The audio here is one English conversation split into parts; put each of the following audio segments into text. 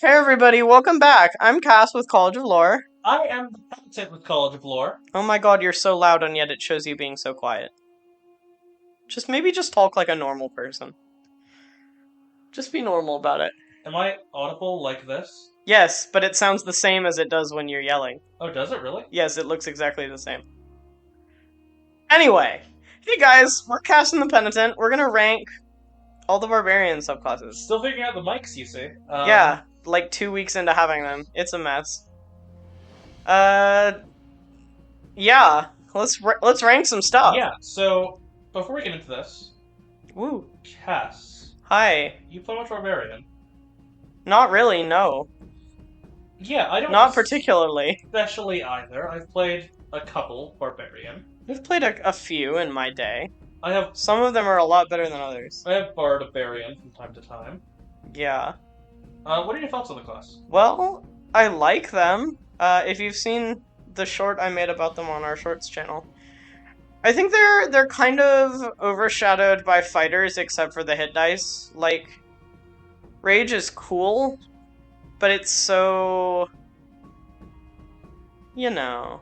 Hey everybody, welcome back. I'm Cass with College of Lore. I am the Penitent with College of Lore. Oh my god, you're so loud and yet it shows you being so quiet. Maybe just talk like a normal person. Just be normal about it. Am I audible like this? Yes, but it sounds the same as it does when you're yelling. Oh, does it really? Yes, it looks exactly the same. Anyway, hey guys, we're casting the Penitent. We're gonna rank all the Barbarian subclasses. Still figuring out the mics, you see. Yeah, like 2 weeks into having them. It's a mess. Yeah, let's rank some stuff. Yeah, so before we get into this, Woo. Cass, Hi. you play much Barbarian? Not really, no. Yeah, I don't Not particularly. especially either. I've played a couple Barbarian. I've played a few in my day. I have Some of them are a lot better than others. Barbarian from time to time. Yeah. What are your thoughts on the class? Well, I like them. If you've seen the short I made about them on our shorts channel, I think they're kind of overshadowed by fighters except for the hit dice. Like, Rage is cool, but it's so... you know...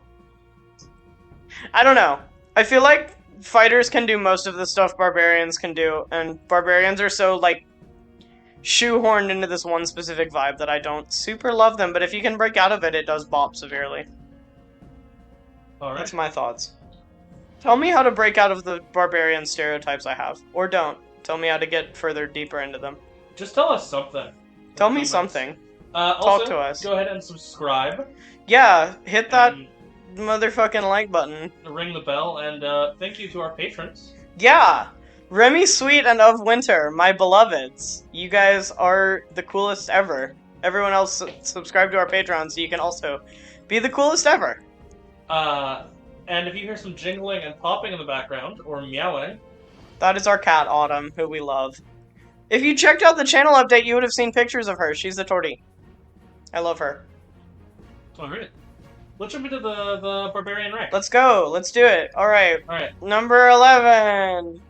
I don't know. I feel like fighters can do most of the stuff barbarians can do, and barbarians are so, like, shoehorned into this one specific vibe that I don't super love them, but if you can break out of it, it does bop severely. Alright. That's my thoughts. Tell me how to break out of the barbarian stereotypes I have. Or don't. Tell me how to get further deeper into them. Just tell us something. Tell me something. Also, to us. Go ahead and subscribe. Yeah, hit that motherfucking like button. Ring the bell, and thank you to our patrons. Yeah! Remy Sweet and Of Winter, my beloveds. You guys are the coolest ever. Everyone else subscribe to our Patreon so you can also be the coolest ever. And if you hear some jingling and popping in the background, or meowing... That is our cat, Autumn, who we love. If you checked out the channel update, you would have seen pictures of her. She's the tortie. I love her. Alright. Let's jump into the Barbarian rank. Let's go. Let's do it. Alright. Alright. Number 11.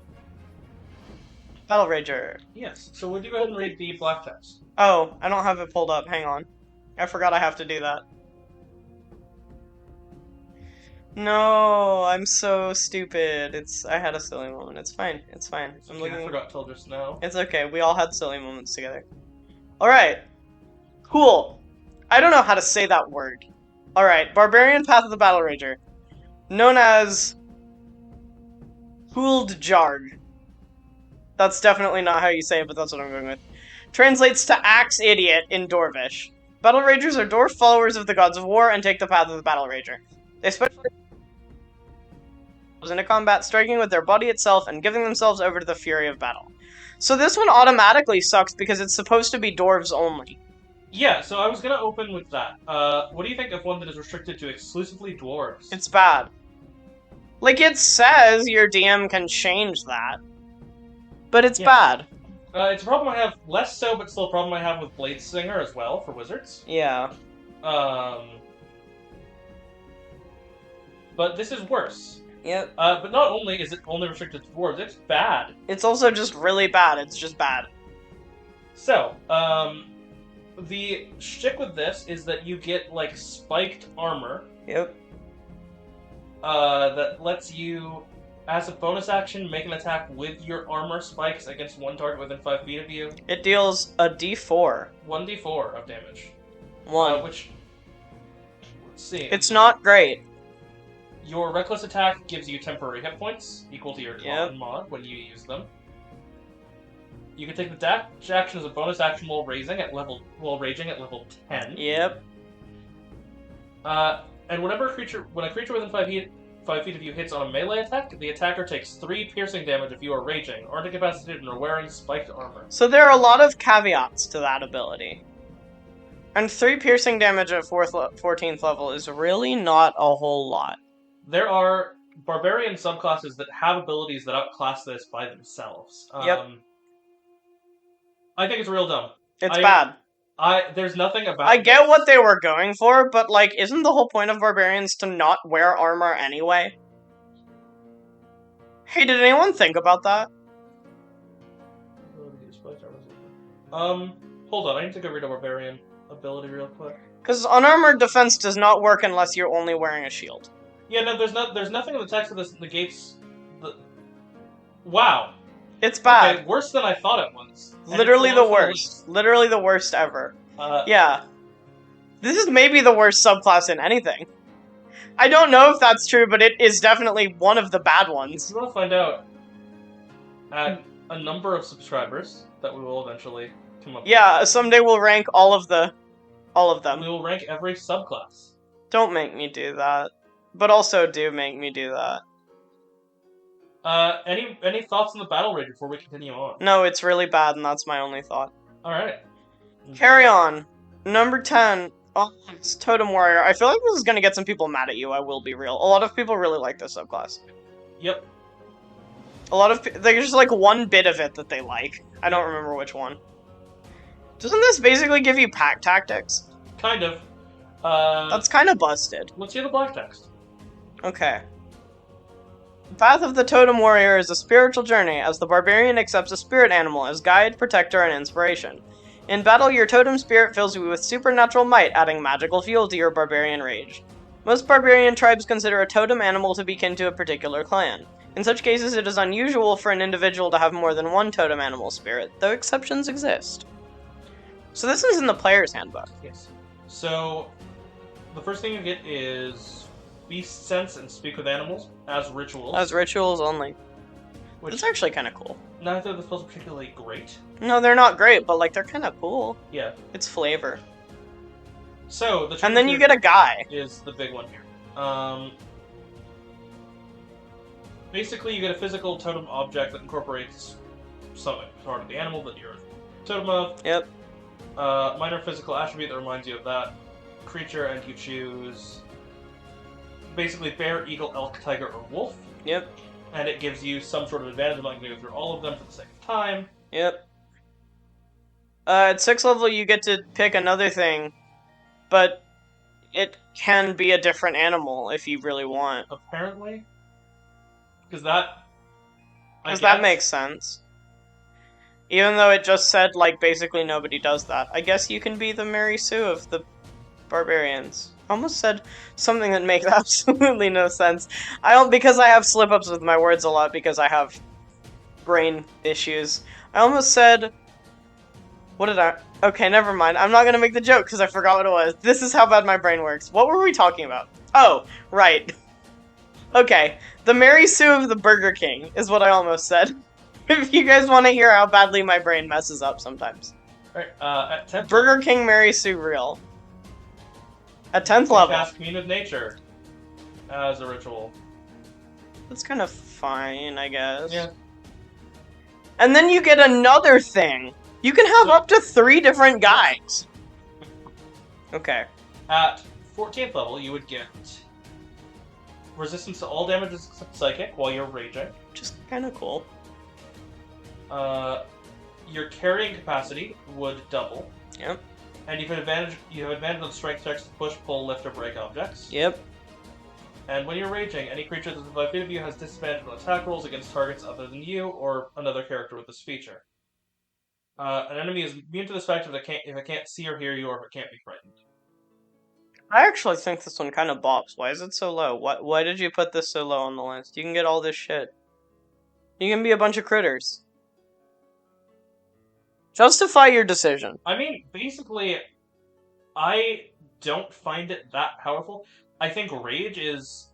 Battlerager. Yes. So would you go ahead and read the black text? Oh, I don't have it pulled up. Hang on. I forgot I have to do that. No, I'm so stupid. I had a silly moment. It's fine. It's fine. I forgot till just now. It's okay. We all had silly moments together. Alright. Cool. I don't know how to say that word. Alright, Barbarian Path of the Battlerager. Known as... Huldjarg. That's definitely not how you say it, but that's what I'm going with. Translates to Axe Idiot in Dwarvish. Battle-Ragers are dwarf followers of the gods of war and take the path of the Battle-Rager. They specialize into combat, striking with their body itself and giving themselves over to the fury of battle. So this one automatically sucks because it's supposed to be dwarves only. Yeah, so I was gonna open with that. What do you think of one that is restricted to exclusively dwarves? It's bad. Like, it says your DM can change that. But it's bad. It's a problem I have, less so, but still a problem I have with Bladesinger as well, for wizards. Yeah. But this is worse. Yep. But not only is it only restricted to dwarves, it's bad. It's also just really bad. It's just bad. So, the shtick with this is that you get, like, spiked armor. Yep. That lets you, as a bonus action, make an attack with your armor spikes against one target within 5 feet of you. It deals a d4. 1d4 of damage. Which... let's see. It's not great. Your reckless attack gives you temporary hit points, equal to your common mod when you use them. You can take the dash action as a bonus action while raging at level 10. Yep. And when a creature within 5 feet of you hits on a melee attack, the attacker takes 3 piercing damage if you are raging, aren't incapacitated, and are wearing spiked armor. So there are a lot of caveats to that ability. And 3 piercing damage at 14th level is really not a whole lot. There are Barbarian subclasses that have abilities that outclass this by themselves. Yep. I think it's real dumb. It's bad. There's nothing about I get what they were going for, but, like, isn't the whole point of barbarians to not wear armor anyway? Hey, did anyone think about that? Hold on, I need to go read a Barbarian. ability real quick. Because unarmored defense does not work unless you're only wearing a shield. Yeah, no, there's nothing in the text of this negates the. Wow. It's bad. Okay, worse than I thought it was. Literally the worst. Literally the worst ever. Yeah. This is maybe the worst subclass in anything. I don't know if that's true, but it is definitely one of the bad ones. You want to find out at a number of subscribers that we will eventually come up with. Yeah, someday we'll rank all of them. We will rank every subclass. Don't make me do that. But also do make me do that. Any thoughts on the Battlerager before we continue on? No, it's really bad, and that's my only thought. Alright. Carry on. Number 10. Oh, it's Totem Warrior. I feel like this is gonna get some people mad at you, I will be real. A lot of people really like this subclass. Yep. A lot of there's just like one bit of it that they like. I don't remember which one. Doesn't this basically give you pack tactics? Kind of. That's kind of busted. Let's hear the black text. Okay. The path of the Totem Warrior is a spiritual journey, as the Barbarian accepts a spirit animal as guide, protector, and inspiration. In battle, your totem spirit fills you with supernatural might, adding magical fuel to your barbarian rage. Most barbarian tribes consider a totem animal to be kin to a particular clan. In such cases, it is unusual for an individual to have more than one totem animal spirit, though exceptions exist. So this is in the player's handbook. Yes. So, the first thing you get is Beast Sense and Speak with Animals as rituals. As rituals only. Which It's actually kind of cool. neither of the spells are particularly great. No, they're not great, but like they're kind of cool. Yeah. It's flavor. So, the And then you get a guy. is the big one here. Basically, you get a physical totem object that incorporates some part of the animal that you're totem of. Yep. Minor physical attribute that reminds you of that creature, and you choose basically bear, eagle, elk, tiger, or wolf. Yep. And it gives you some sort of advantage. I'm not going to go through all of them for the sake of time. Yep. At 6th level, you get to pick another thing, but it can be a different animal if you really want. Apparently. Because that... that makes sense. Even though it just said, like, basically nobody does that. I guess you can be the Mary Sue of the Barbarians. I almost said something that makes absolutely no sense. Because I have slip-ups with my words a lot because I have brain issues. I almost said... What did I... Okay, never mind. I'm not gonna make the joke because I forgot what it was. This is how bad my brain works. What were we talking about? Oh, right. Okay. The Mary Sue of the Burger King is what I almost said. If you guys want to hear how badly my brain messes up sometimes. Alright, at 10th Burger King Mary Sue Real. At 10th level. cast Commune with Nature as a ritual. That's kind of fine, I guess. Yeah. And then you get another thing. You can have up to 3 different guys. Okay. At 14th level, you would get resistance to all damages except psychic while you're raging. Just kind of cool. Your carrying capacity would double. Yep. And you have advantage on strength checks to push, pull, lift, or break objects. Yep. And when you're raging, any creature that's within 5 feet of you has disadvantage on attack rolls against targets other than you or another character with this feature. An enemy is immune to this factor if it can't see or hear you, or if it can't be frightened. I actually think this one kind of bops. Why is it so low? Why did you put this so low on the list? You can get all this shit. You can be a bunch of critters. Justify your decision. I mean, basically, I don't find it that powerful. I think Rage is...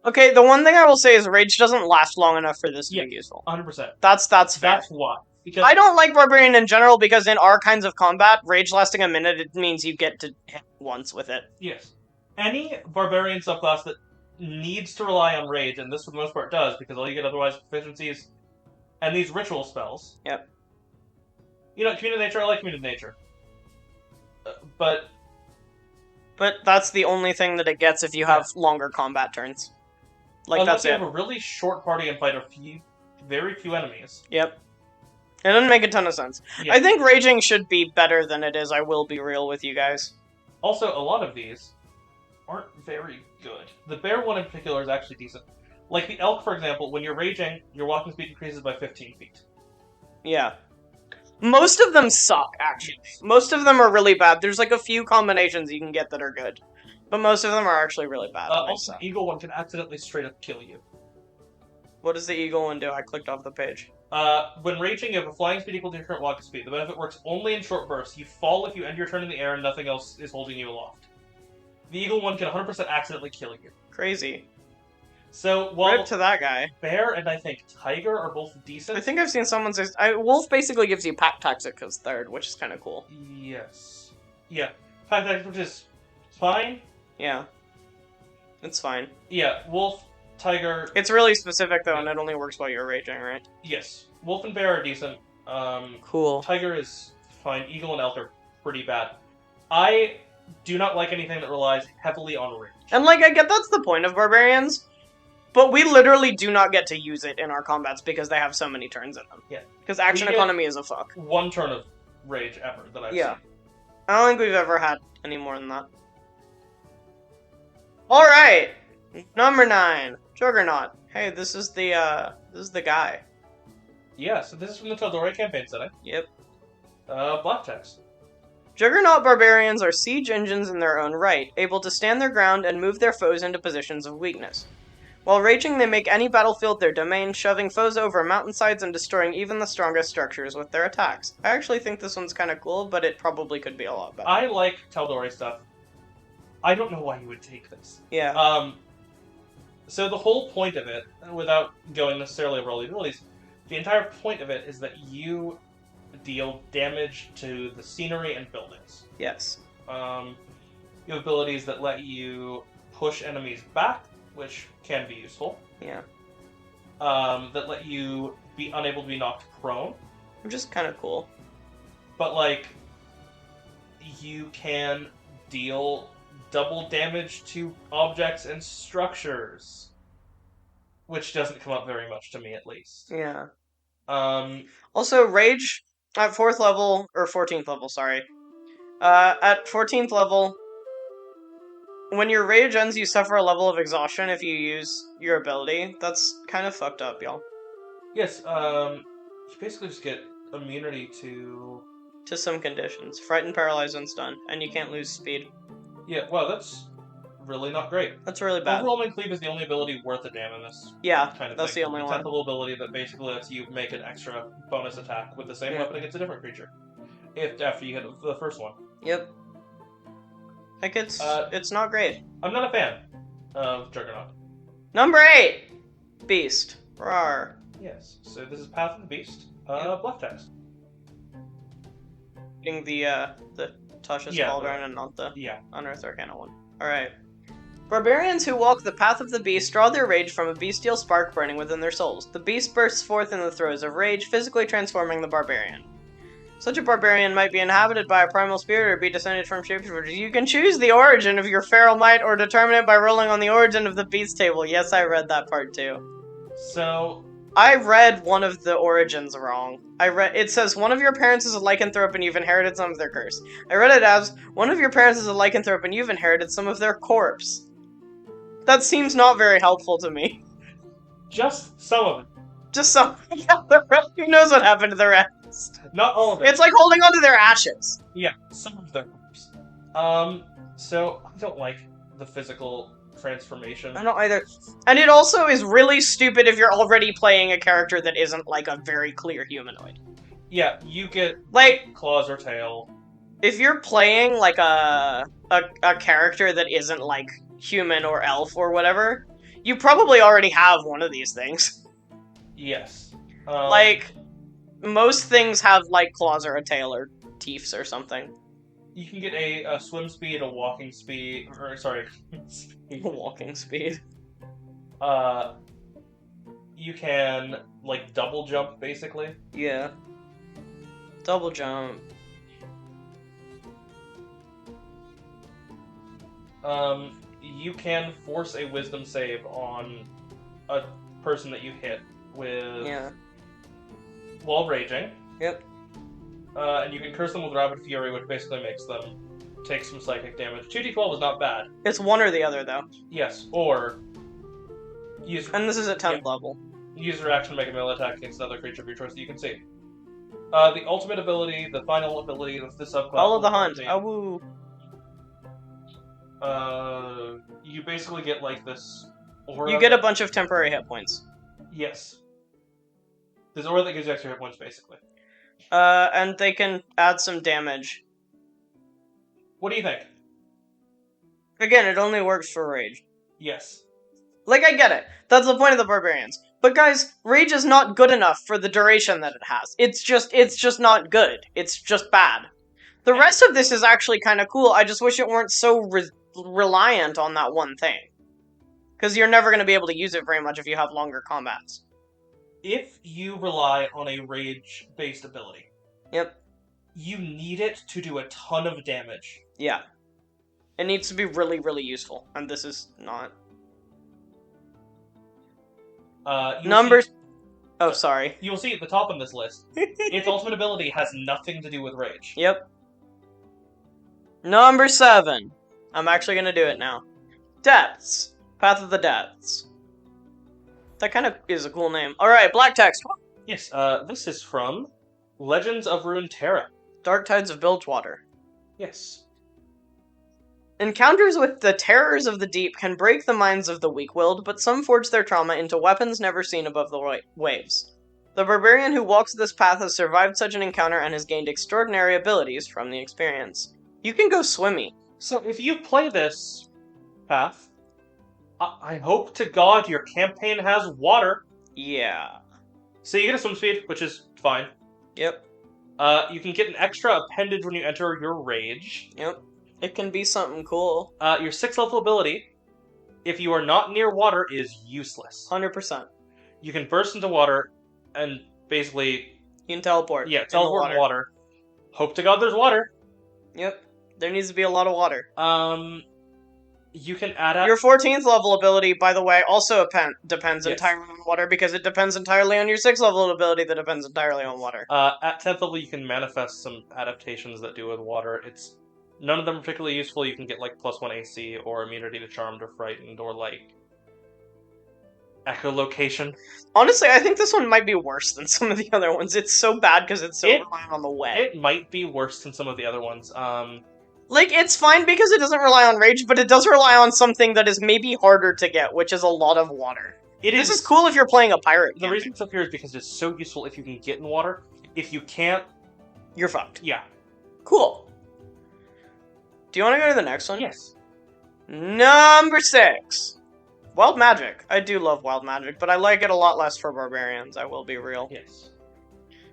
Okay, the one thing I will say is Rage doesn't last long enough for this to be useful. 100%. That's fair. That's why. Because I don't like Barbarian in general because in our kinds of combat, Rage lasting a minute, it means you get to hit once with it. Yes. Any Barbarian subclass that needs to rely on Rage, and this for the most part does, because all you get otherwise proficiencies, and these ritual spells. Yep. You know, Commune of Nature, I like Commune of Nature. But that's the only thing that it gets if you have longer combat turns. Like, unless that's you it. have a really short party and fight very few enemies. Yep. It doesn't make a ton of sense. Yeah. I think Raging should be better than it is, I will be real with you guys. Also, a lot of these aren't very good. The bear one in particular is actually decent. Like the elk, for example, when you're raging, your walking speed increases by 15 feet. Yeah. Most of them suck, actually. Most of them are really bad. There's like a few combinations you can get that are good. But most of them are actually really bad. Also, the Eagle one can accidentally straight up kill you. What does the Eagle one do? I clicked off the page. When raging, you have a flying speed equal to your current walking speed. The benefit works only in short bursts. You fall if you end your turn in the air and nothing else is holding you aloft. The Eagle one can 100% accidentally kill you. Crazy. So, while Rip to that guy. Bear and I think Tiger are both decent. I think I've seen someone say... Wolf basically gives you Pack Toxic as third, which is kind of cool. Yes. Yeah. Pack Toxic, which is fine. Yeah. It's fine. Yeah, Wolf, Tiger... It's really specific, though, and it only works while you're raging, right? Yes. Wolf and Bear are decent. Cool. Tiger is fine. Eagle and Elk are pretty bad. I do not like anything that relies heavily on rage. And, like, I get that's the point of Barbarians, but we literally do not get to use it in our combats because they have so many turns in them. Yeah. Because action economy is a fuck. One turn of rage ever that I've seen. I don't think we've ever had any more than that. Alright! Number 9. Juggernaut. Hey, this is the guy. Yeah, so this is from the Totem campaign setting. Yep. Black text. Juggernaut barbarians are siege engines in their own right, able to stand their ground and move their foes into positions of weakness. While raging, they make any battlefield their domain, shoving foes over mountainsides and destroying even the strongest structures with their attacks. I actually think this one's kind of cool, but it probably could be a lot better. I like Taldori stuff. I don't know why you would take this. Yeah. So the whole point of it, without going necessarily over all the abilities, the entire point of it is that you deal damage to the scenery and buildings. Yes. You have abilities that let you push enemies back, which can be useful. Yeah. That let you be unable to be knocked prone. Which is kind of cool. But, like, you can deal double damage to objects and structures. Which doesn't come up very much to me, at least. Yeah. Also, rage at 4th level, or 14th level, sorry. At 14th level, when your rage ends, you suffer a level of exhaustion if you use your ability. That's kind of fucked up, y'all. Yes, you basically just get immunity to some conditions. Frightened, paralyzed, and stunned. And you can't lose speed. Yeah, well, that's really not great. That's really bad. Overwhelming Cleave is the only ability worth a damn in this kind of that's thing. the only one. It's a little ability that basically lets you make an extra bonus attack with the same weapon against a different creature. After you hit the first one. Yep. Like, it's not great. I'm not a fan of Juggernaut. Number 8! Beast. Rawr. Yes, so this is Path of the Beast. Black text. Getting the Tasha's Cauldron and not the Unearthed Arcana one. Alright. Barbarians who walk the path of the beast draw their rage from a bestial spark burning within their souls. The beast bursts forth in the throes of rage, physically transforming the barbarian. Such a barbarian might be inhabited by a primal spirit or be descended from shapeshifters. You can choose the origin of your feral might or determine it by rolling on the origin of the beast table. Yes, I read that part too. So, I read one of the origins wrong. It says, one of your parents is a lycanthrope and you've inherited some of their curse. I read it as, one of your parents is a lycanthrope and you've inherited some of their corpse. That seems not very helpful to me. Just some of it. Just some. Yeah, the rest, who knows what happened to the rest? Not all of it. It's like holding on to their ashes. Yeah, some of their corpse. So, I don't like the physical transformation. I don't either. And it also is really stupid if you're already playing a character that isn't, like, a very clear humanoid. Yeah, you get, like, claws or tail. If you're playing, like, a character that isn't, like, human or elf or whatever, you probably already have one of these things. Yes. Like, most things have, like, claws or a tail or teeth or something. You can get a swim speed, a walking speed, or, sorry, walking speed. You can, like, double jump, basically. Yeah. Double jump. You can force a wisdom save on a person that you hit with... Yeah. While raging. Yep. And you can curse them with Rabid Fury, which basically makes them take some psychic damage. 2d12 is not bad. It's one or the other, though. Yes, or... And this is at 10th level. Use your action to make a melee attack against another creature of your choice that you can see. The ultimate ability, the final ability of the subclass. Follow the hunt. Oh, woo. You basically get like this aura. You get a bunch of temporary hit points. Yes. There's aura that gives you extra hit points, basically. And they can add some damage. What do you think? Again, it only works for rage. Yes. Like, I get it. That's the point of the barbarians. But guys, rage is not good enough for the duration that it has. It's just not good. It's just bad. The rest of this is actually kind of cool. I just wish it weren't so reliant on that one thing. Because you're never going to be able to use it very much if you have longer combats. If you rely on a rage-based ability, yep, you need it to do a ton of damage. Yeah. It needs to be really, really useful. And this is not. Numbers. Oh, sorry. You will see at the top of this list, its ultimate ability has nothing to do with rage. Yep. Number 7. I'm actually going to do it now. Depths. Path of the Depths. That kind of is a cool name. Alright, black text. Yes, this is from Legends of Runeterra. Dark Tides of Bilgewater. Yes. Encounters with the terrors of the deep can break the minds of the weak-willed, but some forge their trauma into weapons never seen above the waves. The barbarian who walks this path has survived such an encounter and has gained extraordinary abilities from the experience. You can go swimmy. So if you play this path, I hope to God your campaign has water. Yeah. So you get a swim speed, which is fine. Yep. You can get an extra appendage when you enter your rage. Yep. It can be something cool. Your 6th level ability, if you are not near water, is useless. 100%. You can burst into water and basically... You can teleport. Yeah, teleport in water. Hope to God there's water. Yep. There needs to be a lot of water. You can add up... Your 14th level ability, by the way, also depends entirely on water, because it depends entirely on your 6th level ability that depends entirely on water. At 10th level, you can manifest some adaptations that do with water. None of them are particularly useful. You can get, like, +1 AC, or immunity to Charmed or Frightened, or, like, Echolocation. Honestly, I think this one might be worse than some of the other ones. It's so bad because it's so reliant on the wet. It might be worse than some of the other ones. Like, it's fine because it doesn't rely on rage, but it does rely on something that is maybe harder to get, which is a lot of water. This is cool if you're playing a pirate. The reason it's up here is because it's so useful if you can get in water. If you can't... You're fucked. Yeah. Cool. Do you want to go to the next one? Yes. Number 6. Wild Magic. I do love Wild Magic, but I like it a lot less for Barbarians, I will be real. Yes.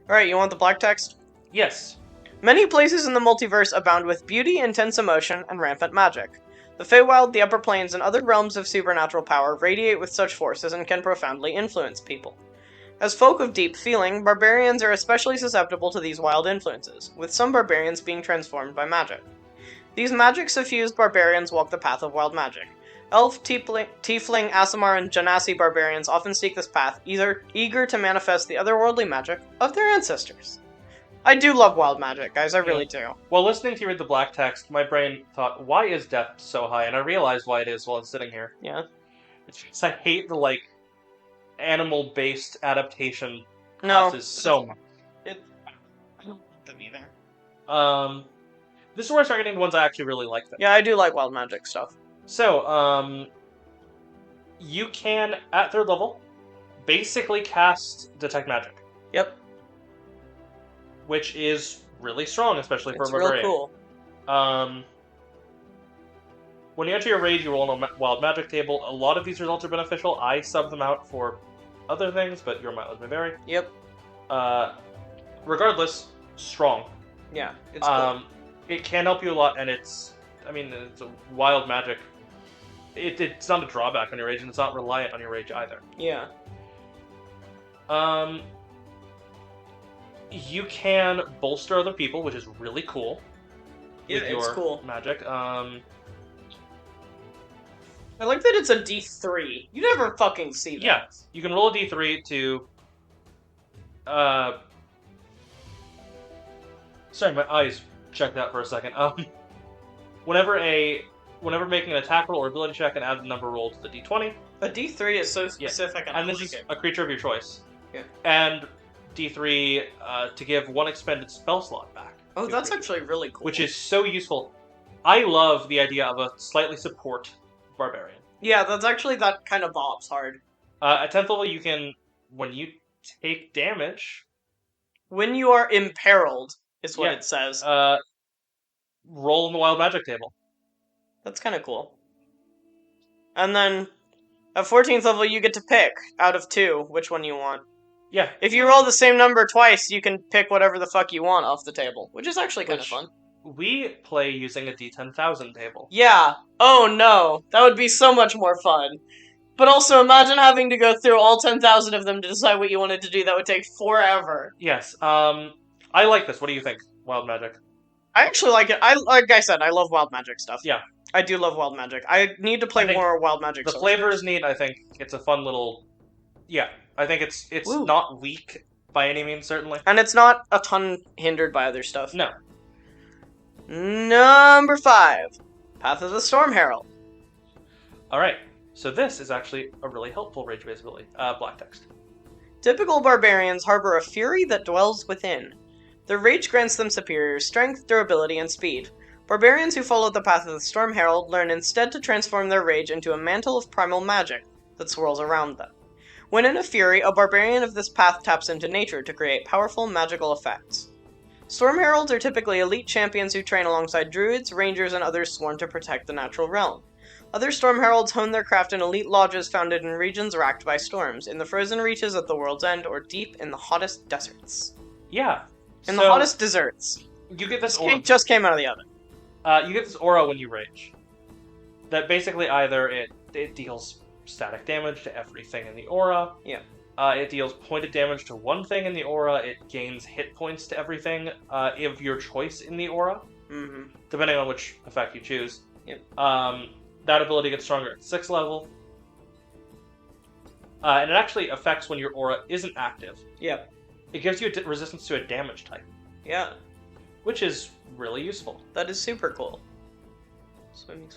Alright, you want the black text? Yes. Many places in the multiverse abound with beauty, intense emotion, and rampant magic. The Feywild, the Upper Planes, and other realms of supernatural power radiate with such forces and can profoundly influence people. As folk of deep feeling, barbarians are especially susceptible to these wild influences, with some barbarians being transformed by magic. These magic-suffused barbarians walk the path of wild magic. Elf, Tiefling, Aasimar, and Genasi barbarians often seek this path, eager to manifest the otherworldly magic of their ancestors. I do love wild magic, guys, I really do. While listening to you read the black text, my brain thought, why is depth so high? And I realized why it is while I'm sitting here. Yeah. It's just I hate the, like, animal-based adaptation classes so much. I don't like them either. This is where I start getting the ones I actually really like. Yeah, I do like wild magic stuff. So, you can, at 3rd level, basically cast Detect Magic. Yep. Which is really strong, especially for a barbarian. It's real cool. When you enter your rage, you roll on a wild magic table. A lot of these results are beneficial. I sub them out for other things, but your mileage may vary. Yep. Regardless, strong. Yeah, it's cool. It can help you a lot, and it's a wild magic. It's not a drawback on your rage, and it's not reliant on your rage either. Yeah. You can bolster other people, which is really cool. Yeah, it's cool. Magic. I like that it's a D3. You never fucking see that. Yeah, you can roll a D3 to... Sorry, my eyes checked out for a second. Whenever making an attack roll or ability check, and add the number rolled to the D20. A D3 is so specific, and this is a creature of your choice. Yeah. And D3 to give 1 expended spell slot back. Oh, that's actually really cool. Which is so useful. I love the idea of a slightly support Barbarian. Yeah, that kind of bops hard. At 10th level, you can, when you take damage... When you are imperiled, is what it says. Roll in the wild magic table. That's kind of cool. And then, at 14th level, you get to pick, out of 2, which one you want. Yeah. If you roll the same number twice, you can pick whatever the fuck you want off the table, which is actually kind of fun. We play using a D10,000 table. Yeah. Oh no. That would be so much more fun. But also, imagine having to go through all 10,000 of them to decide what you wanted to do. That would take forever. Yes. I like this. What do you think? Wild magic. I actually like it. Like I said, I love wild magic stuff. Yeah. I do love wild magic. I need to play more wild magic stuff. The flavor is neat. I think it's a fun little... Yeah. I think it's not weak by any means, certainly. And it's not a ton hindered by other stuff. No. Number 5. Path of the Storm Herald. Alright. So this is actually a really helpful rage-based ability. Black text. Typical barbarians harbor a fury that dwells within. Their rage grants them superior strength, durability, and speed. Barbarians who follow the path of the Storm Herald learn instead to transform their rage into a mantle of primal magic that swirls around them. When in a fury, a barbarian of this path taps into nature to create powerful magical effects. Storm Heralds are typically elite champions who train alongside druids, rangers, and others sworn to protect the natural realm. Other Storm Heralds hone their craft in elite lodges founded in regions racked by storms, in the frozen reaches at the world's end, or deep in the hottest deserts. Yeah. In the hottest deserts. You get this aura. It just came out of the oven. You get this aura when you rage. That basically either it deals static damage to everything in the aura. Yeah. It deals pointed damage to one thing in the aura. It gains hit points to everything of your choice in the aura, depending on which effect you choose. Yep. That ability gets stronger at 6th level. And it actually affects when your aura isn't active. Yep. It gives you resistance to a damage type. Yeah. Which is really useful. That is super cool. Swimming.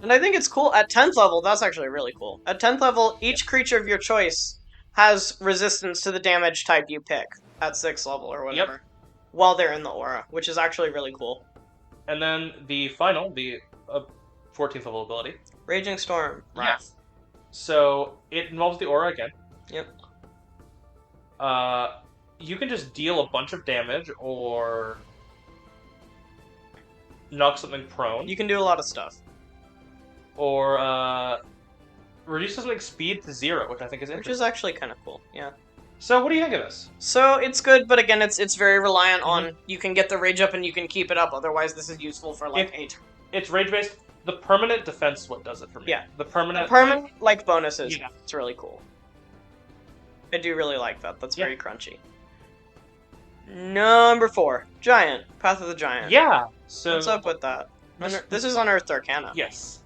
And I think it's cool. At 10th level, that's actually really cool. At 10th level, each creature of your choice has resistance to the damage type you pick at 6th level or whatever. While they're in the aura, which is actually really cool. And then the final, the 14th level ability. Raging Storm. Yes. So, it involves the aura again. Yep. You can just deal a bunch of damage or knock something prone. You can do a lot of stuff. Or reduce something's speed to 0, which I think is interesting. Which is actually kind of cool, yeah. So, what do you think of this? So, it's good, but again, it's very reliant on you can get the rage up and you can keep it up, otherwise this is useful for, like, 8. It's rage-based. The permanent defense is what does it for me. Yeah. The permanent, bonuses. Yeah. It's really cool. I do really like that. That's very crunchy. Number 4. Giant. Path of the Giant. Yeah! So what's up with that? This is Unearthed Arcana. Yes.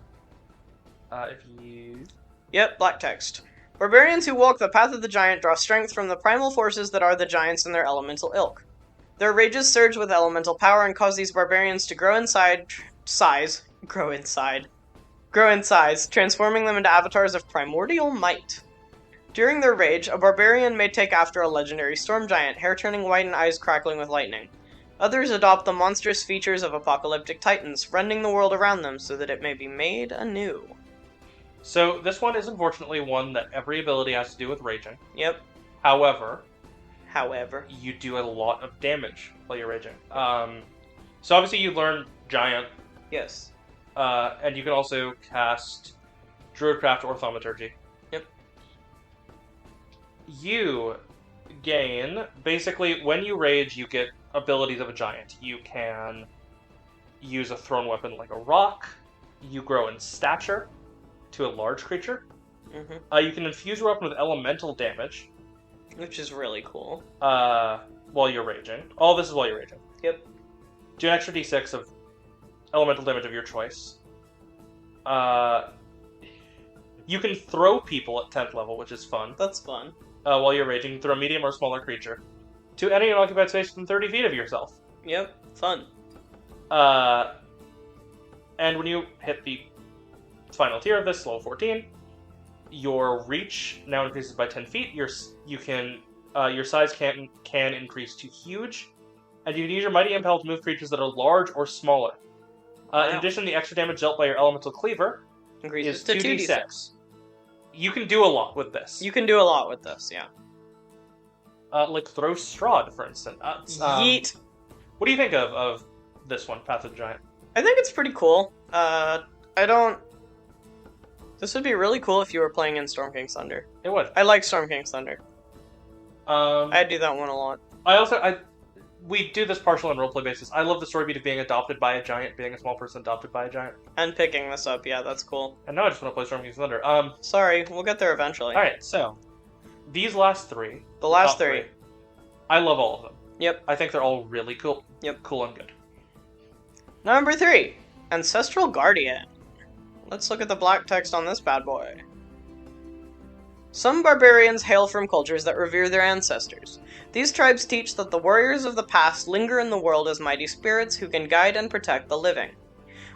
If you... Yep, black text. Barbarians who walk the Path of the Giant draw strength from the primal forces that are the giants and their elemental ilk. Their rages surge with elemental power and cause these barbarians to grow in size, transforming them into avatars of primordial might. During their rage, a barbarian may take after a legendary storm giant, hair turning white and eyes crackling with lightning. Others adopt the monstrous features of apocalyptic titans, rending the world around them so that it may be made anew. So, this one is unfortunately one that every ability has to do with raging. Yep. However, you do a lot of damage while you're raging. So obviously you learn Giant. Yes. And you can also cast Druidcraft or Thaumaturgy. Yep. You gain, basically, when you rage, you get abilities of a giant. You can use a thrown weapon like a rock. You grow in stature to a large creature. You can infuse your weapon with elemental damage. Which is really cool. While you're raging. All this is while you're raging. Yep. Do an extra d6 of elemental damage of your choice. You can throw people at 10th level, which is fun. That's fun. While you're raging, throw a medium or smaller creature to any unoccupied space within 30 feet of yourself. Yep, fun. And when you hit the final tier of this, level 14, Your reach now increases by 10 feet. Your size can increase to huge, and you can use your Mighty Impel to move creatures that are large or smaller. In addition, the extra damage dealt by your Elemental Cleaver Increases is to 2d6. You can do a lot with this. You can do a lot with this, yeah. Like throw Strahd, for instance. Yeet. What do you think of this one, Path of the Giant? I think it's pretty cool. This would be really cool if you were playing in Storm King's Thunder. It would. I like Storm King's Thunder. I do that one a lot. We do this partial on roleplay basis. I love the story beat of being adopted by a giant, being a small person adopted by a giant. And picking this up, yeah, that's cool. And now I just want to play Storm King's Thunder. Sorry, we'll get there eventually. Alright, so these last three. The last three. I love all of them. Yep. I think they're all really cool. Yep. Cool and good. Number 3. Ancestral Guardian. Let's look at the black text on this bad boy. Some barbarians hail from cultures that revere their ancestors. These tribes teach that the warriors of the past linger in the world as mighty spirits who can guide and protect the living.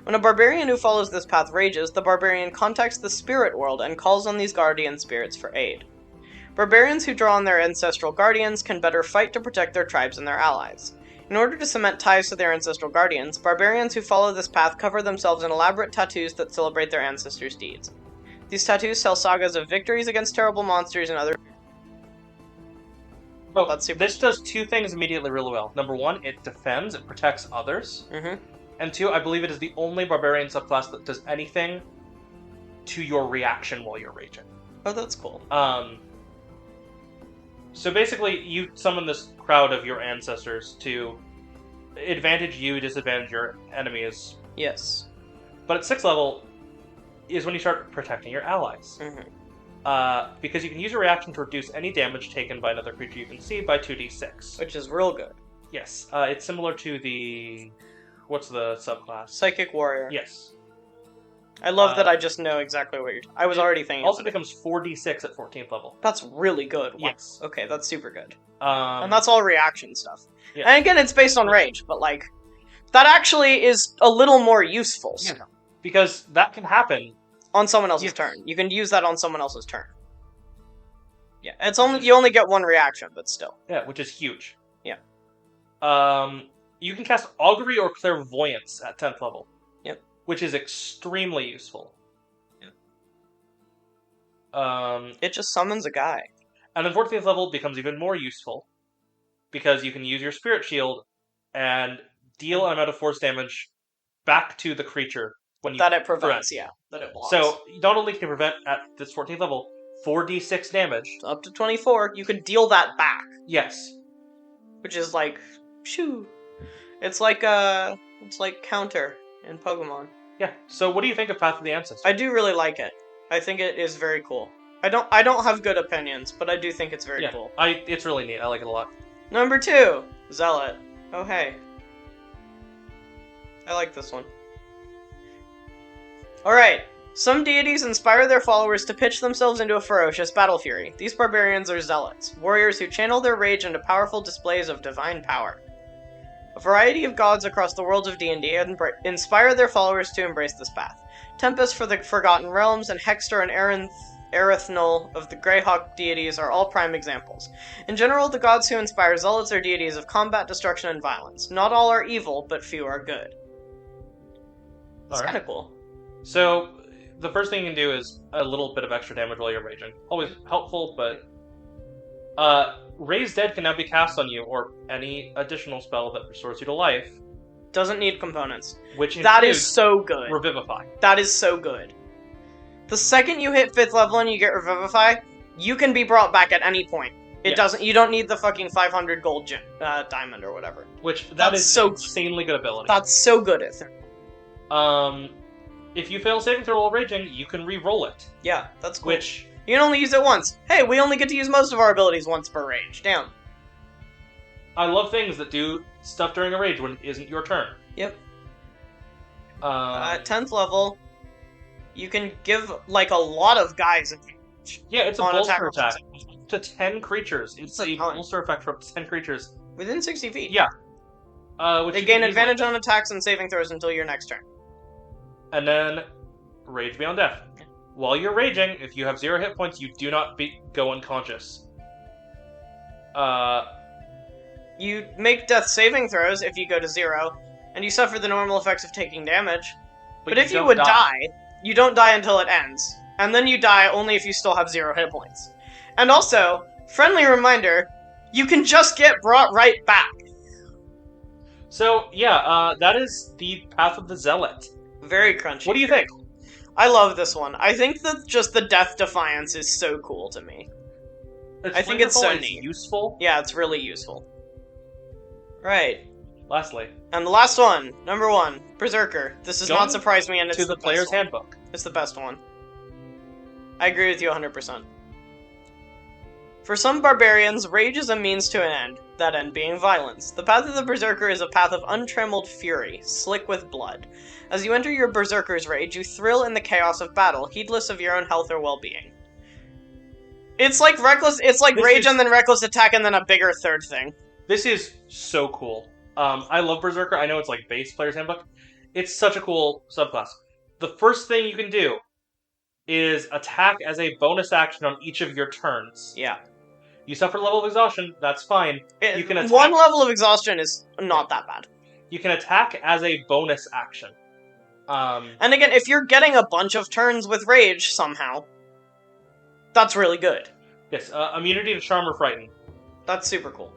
When a barbarian who follows this path rages, the barbarian contacts the spirit world and calls on these guardian spirits for aid. Barbarians who draw on their ancestral guardians can better fight to protect their tribes and their allies. In order to cement ties to their ancestral guardians, barbarians who follow this path cover themselves in elaborate tattoos that celebrate their ancestors' deeds. These tattoos tell sagas of victories against terrible monsters and other... Oh, this does two things immediately really well. Number one, it defends, it protects others. Mm-hmm. And two, I believe it is the only barbarian subclass that does anything to your reaction while you're raging. Oh, that's cool. So basically, you summon this crowd of your ancestors to advantage you, disadvantage your enemies. Yes. But at 6th level is when you start protecting your allies. Mm-hmm. Because you can use your reaction to reduce any damage taken by another creature you can see by 2d6. Which is real good. Yes. It's similar to the... What's the subclass? Psychic Warrior. Yes. I love that I just know exactly what you're... I was already thinking also about becomes 4d6 at 14th level. That's really good. Wow. Yes. Okay, that's super good. And And that's all reaction stuff. Yeah. And again, it's based on rage, but like... That actually is a little more useful. Yeah. Because that can happen On someone else's turn. You can use that on someone else's turn. Yeah, it's only you only get one reaction, but still. Yeah, which is huge. Yeah. You can cast Augury or Clairvoyance at 10th level. Yep. Which is extremely useful. Yeah. It just summons a guy. And then 14th level becomes even more useful, because you can use your Spirit Shield and deal an amount of force damage back to the creature when you that it prevents, yeah. That it blocks. So, not only can you prevent, at this 14th level, 4d6 damage. Up to 24, you can deal that back. Yes. Which is like, shoo. It's like counter in Pokemon. Yeah. So what do you think of Path of the Ancestors? I do really like it. I think it is very cool. I don't have good opinions, but I do think it's very cool. It's really neat. I like it a lot. Number 2, Zealot. Oh hey. I like this one. Alright. Some deities inspire their followers to pitch themselves into a ferocious battle fury. These barbarians are zealots, warriors who channel their rage into powerful displays of divine power. A variety of gods across the worlds of D&D inspire their followers to embrace this path. Tempest for the Forgotten Realms and Hexter and Erethnal of the Greyhawk deities are all prime examples. In general, the gods who inspire zealots are deities of combat, destruction, and violence. Not all are evil, but few are good. It's kind of cool. So, the first thing you can do is a little bit of extra damage while you're raging. Always helpful, but... Raise Dead can now be cast on you, or any additional spell that restores you to life. Doesn't need components. Which that is so good. Revivify. That is so good. The second you hit 5th level and you get Revivify, you can be brought back at any point. You don't need the fucking 500 gold diamond or whatever. Which, that is so insanely good ability. That's so good at if you fail saving throw while raging, you can re-roll it. Yeah, that's cool. Which... You can only use it once. Hey, we only get to use most of our abilities once per rage. Damn. I love things that do stuff during a rage when it isn't your turn. Yep. At 10th level, you can give, like, a lot of guys advantage. Yeah, it's a bolster attack. To 10 creatures. It's a bolster effect for up to 10 creatures. Within 60 feet. Yeah. They gain advantage on attacks and saving throws until your next turn. And then, Rage Beyond Death. While you're raging, if you have 0 hit points, you do not go unconscious. You make death saving throws if you go to 0, and you suffer the normal effects of taking damage. But if you would die, you don't die until it ends. And then you die only if you still have 0 hit points. And also, friendly reminder, you can just get brought right back. So, yeah, that is the Path of the Zealot. Very crunchy. What do you think? I love this one. I think that just the Death Defiance is so cool to me. I think it's so neat. It's useful. Yeah, it's really useful. Right. Lastly. And the last one, number 1, Berserker. This does not surprise me, and it's the player's handbook. It's the best one. I agree with you 100%. For some barbarians, rage is a means to an end, that end being violence. The path of the Berserker is a path of untrammeled fury, slick with blood. As you enter your Berserker's rage, you thrill in the chaos of battle, heedless of your own health or well-being. It's like reckless. It's like rage and then reckless attack and then a bigger third thing. This is so cool. I love Berserker. I know it's like base player's handbook. It's such a cool subclass. The first thing you can do is attack as a bonus action on each of your turns. Yeah. You suffer a level of exhaustion, that's fine. You can attack. One level of exhaustion is not that bad. You can attack as a bonus action. And again, if you're getting a bunch of turns with rage somehow, that's really good. Yes, immunity to charm or frighten. That's super cool.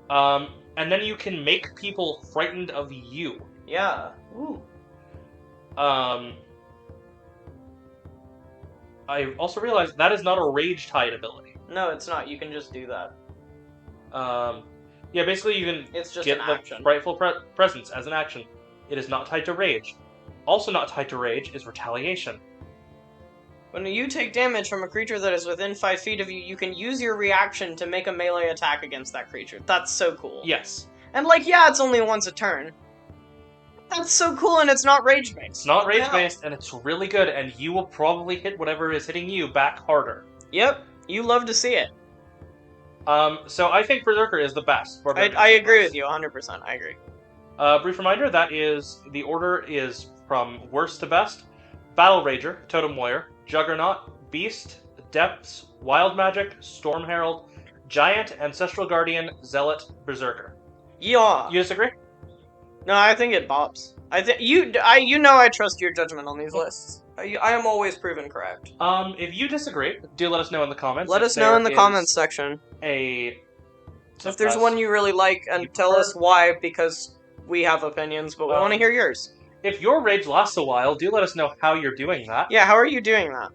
And then you can make people frightened of you. Yeah. Ooh. I also realized that is not a rage tied ability. No, it's not. You can just do that. Yeah, basically you can it's just get an the action. Frightful Presence as an action. It is not tied to rage. Also not tied to rage is retaliation. When you take damage from a creature that is within 5 feet of you, you can use your reaction to make a melee attack against that creature. That's so cool. Yes. And like, yeah, it's only once a turn. That's so cool, and it's not rage-based. It's not rage-based, and it's really good, and you will probably hit whatever is hitting you back harder. Yep. You love to see it. So I think Berserker is the best. I agree with you, 100%. I agree. Brief reminder, the order is from worst to best. Battlerager, Totem Warrior, Juggernaut, Beast, Depths, Wild Magic, Storm Herald, Giant, Ancestral Guardian, Zealot, Berserker. Yeah. You disagree? No, I think it bops. I think you know I trust your judgment on these lists. I am always proven correct. If you disagree, do let us know in the comments. Let us know in the comments section. If there's one you really like, and tell us why, because we have opinions, but we want to hear yours. If your rage lasts a while, do let us know how you're doing that. Yeah, how are you doing that?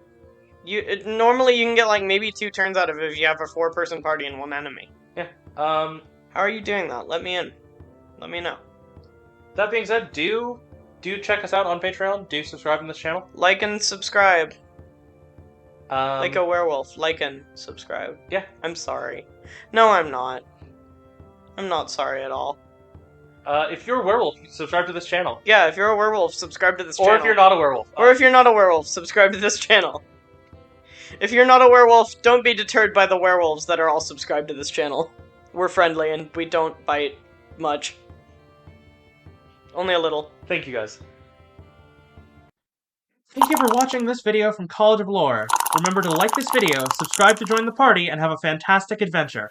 Normally you can get like maybe 2 turns out of it if you have a 4-person party and 1 enemy. Yeah. How are you doing that? Let me in. Let me know. That being said, do check us out on Patreon. Do subscribe to this channel. Like and subscribe. Like a werewolf. Like and subscribe. Yeah. I'm sorry. No, I'm not. I'm not sorry at all. If you're a werewolf, subscribe to this channel. Yeah, if you're a werewolf, subscribe to this channel. Or if you're not a werewolf. Or if you're not a werewolf, subscribe to this channel. If you're not a werewolf, don't be deterred by the werewolves that are all subscribed to this channel. We're friendly and we don't bite much. Only a little. Thank you, guys. Thank you for watching this video from College of Lore. Remember to like this video, subscribe to join the party, and have a fantastic adventure.